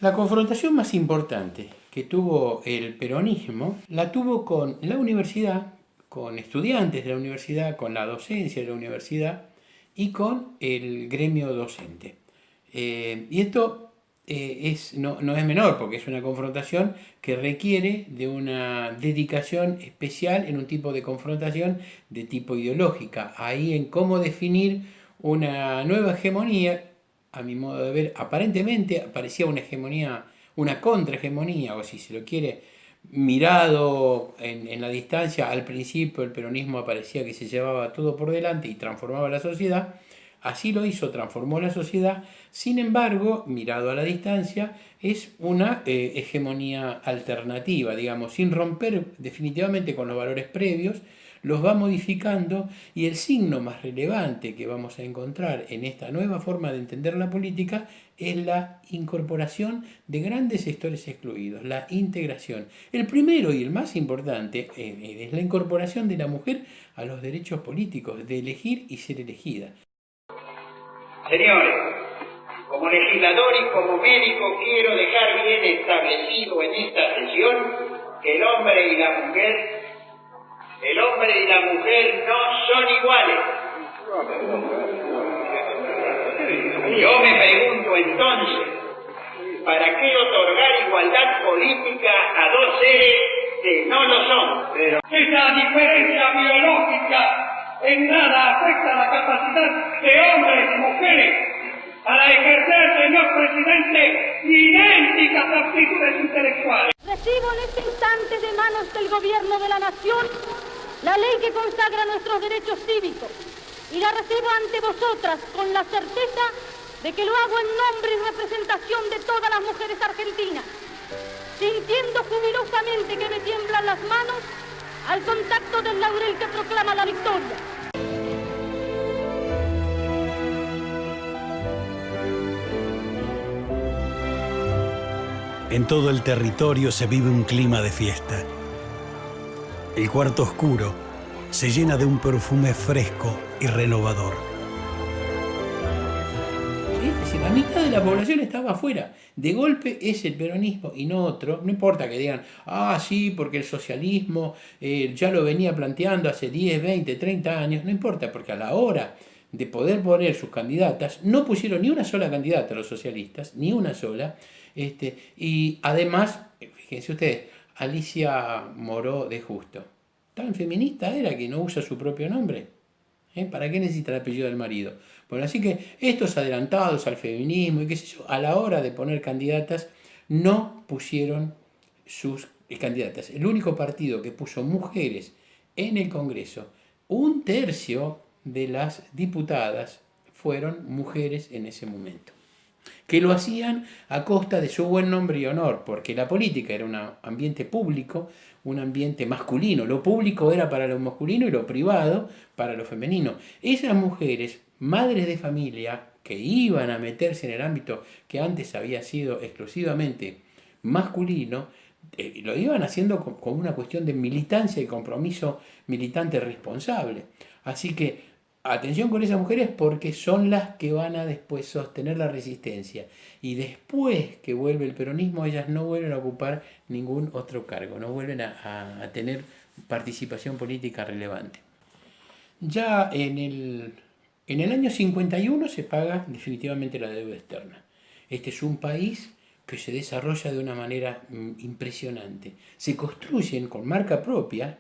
La confrontación más importante que tuvo el peronismo la tuvo con la universidad, con estudiantes de la universidad, con la docencia de la universidad y con el gremio docente. Y esto no es menor, porque es una confrontación que requiere de una dedicación especial en un tipo de confrontación de tipo ideológica. Ahí en cómo definir una nueva hegemonía, a mi modo de ver, aparentemente parecía una hegemonía, una contrahegemonía, o si se lo quiere, mirado en la distancia. Al principio el peronismo parecía que se llevaba todo por delante y transformaba la sociedad. Así lo hizo, transformó la sociedad. Sin embargo, mirado a la distancia, es una hegemonía alternativa, digamos, sin romper definitivamente con los valores previos, los va modificando, y el signo más relevante que vamos a encontrar en esta nueva forma de entender la política es la incorporación de grandes sectores excluidos, la integración. El primero y el más importante es la incorporación de la mujer a los derechos políticos, de elegir y ser elegida. Señores, como legislador y como médico quiero dejar bien establecido en esta sesión que el hombre y la mujer no son iguales. Yo me pregunto entonces, ¿para qué otorgar igualdad política a dos seres que no lo son? Esa diferencia biológica en nada afecta la capacidad de hombres y mujeres para ejercer, señor presidente, idénticas aptitudes intelectuales. Recibo en este instante de manos del Gobierno de la Nación la ley que consagra nuestros derechos cívicos, y la recibo ante vosotras con la certeza de que lo hago en nombre y representación de todas las mujeres argentinas, sintiendo jubilosamente que me tiemblan las manos al contacto del laurel que proclama la victoria. En todo el territorio se vive un clima de fiesta. El cuarto oscuro se llena de un perfume fresco y renovador. Es decir, la mitad de la población estaba afuera. De golpe es el peronismo y no otro. No importa que digan, sí, porque el socialismo ya lo venía planteando hace 10, 20, 30 años. No importa, porque a la hora de poder poner sus candidatas, no pusieron ni una sola candidata a los socialistas, ni una sola. Y además, fíjense ustedes, Alicia Moró de Justo, tan feminista era que no usa su propio nombre. ¿Para qué necesita el apellido del marido? Bueno, así que estos adelantados al feminismo y qué sé yo, a la hora de poner candidatas, no pusieron sus candidatas. El único partido que puso mujeres en el Congreso, 1/3 de las diputadas fueron mujeres en ese momento, que lo hacían a costa de su buen nombre y honor, porque la política era un ambiente público, un ambiente masculino. Lo público era para lo masculino y lo privado para lo femenino. Esas mujeres, madres de familia, que iban a meterse en el ámbito que antes había sido exclusivamente masculino, lo iban haciendo con una cuestión de militancia y compromiso militante responsable. Así que atención con esas mujeres, porque son las que van a después sostener la resistencia. Y después que vuelve el peronismo, ellas no vuelven a ocupar ningún otro cargo, no vuelven a tener participación política relevante. Ya en el año 51 se paga definitivamente la deuda externa. Este es un país que se desarrolla de una manera impresionante. Se construyen con marca propia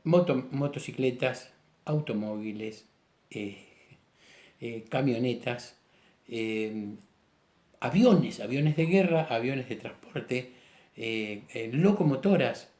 motocicletas, automóviles, camionetas, aviones de guerra, aviones de transporte, locomotoras,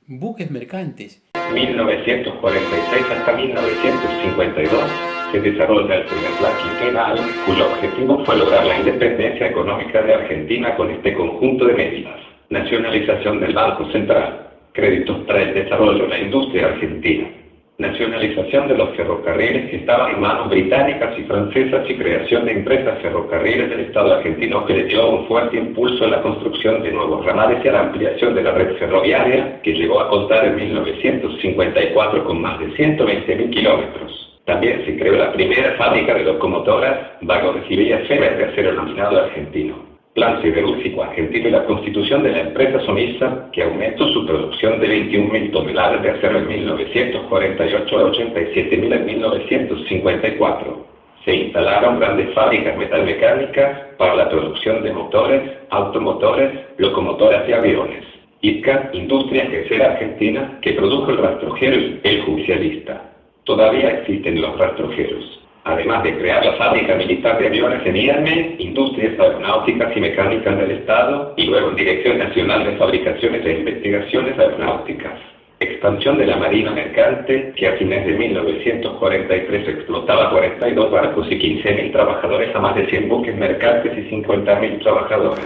buques mercantes. 1946 hasta 1952 se desarrolla el primer plan quinquenal, cuyo objetivo fue lograr la independencia económica de Argentina con este conjunto de medidas: nacionalización del Banco Central, créditos para el desarrollo de la industria argentina, nacionalización de los ferrocarriles que estaban en manos británicas y francesas y creación de empresas ferrocarriles del Estado argentino, que le dio un fuerte impulso a la construcción de nuevos ramales y a la ampliación de la red ferroviaria, que llegó a contar en 1954 con más de 120.000 kilómetros. También se creó la primera fábrica de locomotoras, vagones y vías férreas de acero laminado argentino. Plan Siderúrgico Argentino y la constitución de la empresa Somisa, que aumentó su producción de 21.000 toneladas de acero en 1948 a 87.000 en 1954. Se instalaron grandes fábricas metalmecánicas para la producción de motores, automotores, locomotoras y aviones. IPCA, Industria Gesera Argentina, que produjo el rastrojero El Judicialista. Todavía existen los rastrojeros. Además de crear la fábrica militar de aviones en IAME, Industrias Aeronáuticas y Mecánicas del Estado, y luego en Dirección Nacional de Fabricaciones e Investigaciones Aeronáuticas. Expansión de la Marina Mercante, que a fines de 1943 explotaba 42 barcos y 15.000 trabajadores a más de 100 buques mercantes y 50.000 trabajadores.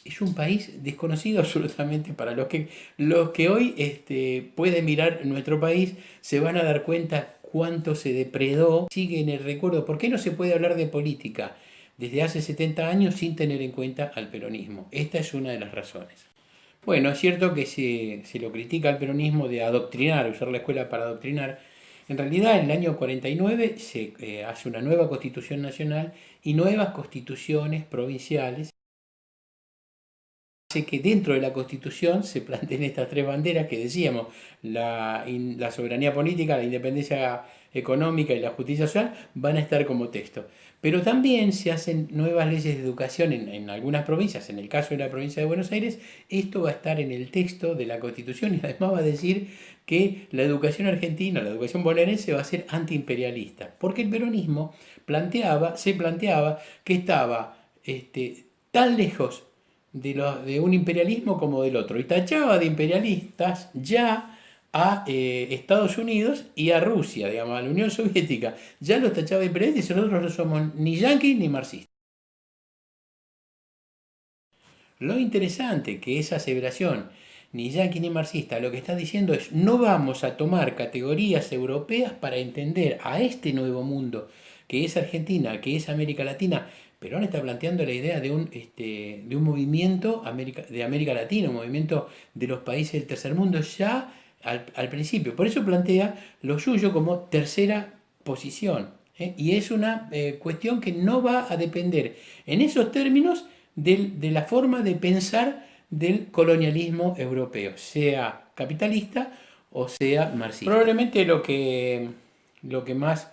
Es un país desconocido absolutamente para los que hoy pueden mirar nuestro país, se van a dar cuenta cuánto se depredó, sigue en el recuerdo. ¿Por qué no se puede hablar de política desde hace 70 años sin tener en cuenta al peronismo? Esta es una de las razones. Bueno, es cierto que se lo critica al peronismo de adoctrinar, usar la escuela para adoctrinar. En realidad, en el año 49 se hace una nueva constitución nacional y nuevas constituciones provinciales. Hace que dentro de la Constitución se planteen estas tres banderas que decíamos, la soberanía política, la independencia económica y la justicia social van a estar como texto. Pero también se hacen nuevas leyes de educación en algunas provincias, en el caso de la provincia de Buenos Aires, esto va a estar en el texto de la Constitución y además va a decir que la educación argentina, la educación bonaerense va a ser antiimperialista, porque el peronismo se planteaba que estaba tan lejos de un imperialismo como del otro, y tachaba de imperialistas ya a Estados Unidos y a Rusia, digamos, a la Unión Soviética, ya los tachaba de imperialistas y nosotros no somos ni yanquis ni marxistas. Lo interesante que esa aseveración, ni yanqui ni marxista, lo que está diciendo es no vamos a tomar categorías europeas para entender a este nuevo mundo que es Argentina, que es América Latina. Perón está planteando la idea de un movimiento de América Latina, un movimiento de los países del tercer mundo ya al principio. Por eso plantea lo suyo como tercera posición. Y es una cuestión que no va a depender en esos términos de la forma de pensar del colonialismo europeo, sea capitalista o sea marxista. Probablemente lo que más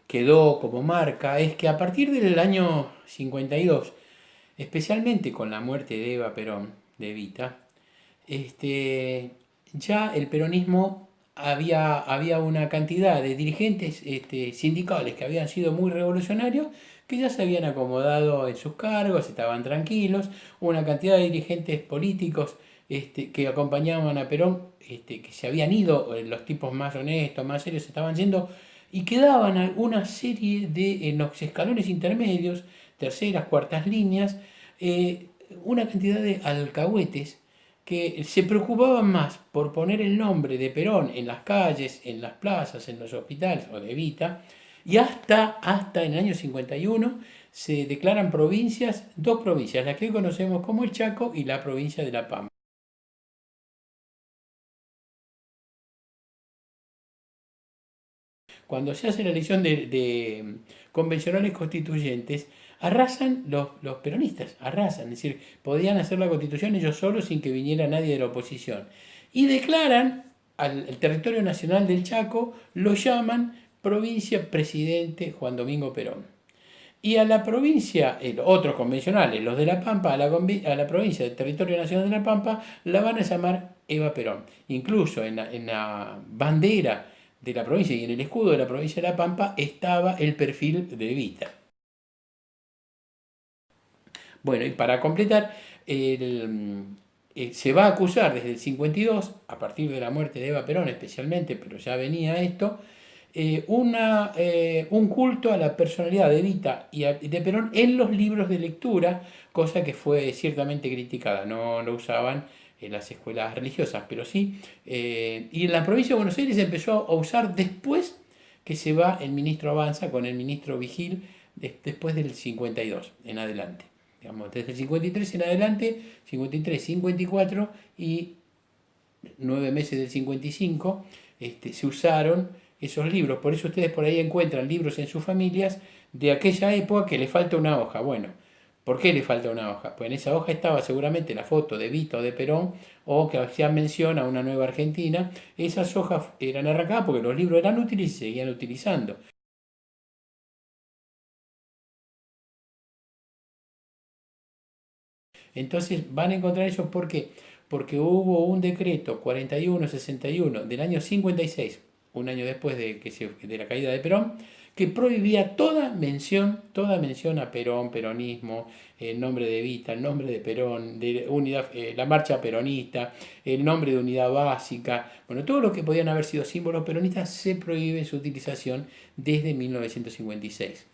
quedó como marca es que a partir del año 52, especialmente con la muerte de Eva Perón, de Evita, ya el peronismo había una cantidad de dirigentes sindicales que habían sido muy revolucionarios, que ya se habían acomodado en sus cargos, estaban tranquilos, una cantidad de dirigentes políticos que acompañaban a Perón, que se habían ido, los tipos más honestos, más serios, se estaban yendo, y quedaban una serie en los escalones intermedios, terceras, cuartas líneas, una cantidad de alcahuetes que se preocupaban más por poner el nombre de Perón en las calles, en las plazas, en los hospitales, o de Evita, y hasta en el año 51 se declaran provincias, dos provincias, las que hoy conocemos como el Chaco y la provincia de La Pampa. Cuando se hace la elección de convencionales constituyentes, arrasan los peronistas, arrasan, es decir, podían hacer la constitución ellos solos sin que viniera nadie de la oposición. Y declaran al territorio nacional del Chaco, lo llaman provincia presidente Juan Domingo Perón. Y a la provincia, otros convencionales, los de La Pampa, a la provincia del territorio nacional de La Pampa, la van a llamar Eva Perón. Incluso en la bandera de la provincia y en el escudo de la provincia de La Pampa estaba el perfil de Evita. Bueno, y para completar, se va a acusar desde el 52, a partir de la muerte de Eva Perón especialmente, pero ya venía esto, un culto a la personalidad de Evita y de Perón en los libros de lectura, cosa que fue ciertamente criticada, no lo usaban en las escuelas religiosas, pero sí, y en la provincia de Buenos Aires se empezó a usar después que se va el ministro Avanza con el ministro Vigil, después del 52 en adelante. Digamos, desde el 53 en adelante, 53, 54 y 9 meses del 55, se usaron esos libros. Por eso ustedes por ahí encuentran libros en sus familias de aquella época que le falta una hoja. Bueno, ¿Por qué le falta una hoja? Pues en esa hoja estaba seguramente la foto de Evita o de Perón, o que hacía mención a una nueva Argentina. Esas hojas eran arrancadas porque los libros eran útiles y se seguían utilizando. Entonces van a encontrar ellos, ¿por qué? Porque hubo un decreto 4161 del año 56, un año después de la caída de Perón, que prohibía toda mención a Perón, peronismo, el nombre de Evita, el nombre de Perón, de unidad, la marcha peronista, el nombre de unidad básica, bueno, todo lo que podían haber sido símbolos peronistas se prohíbe su utilización desde 1956.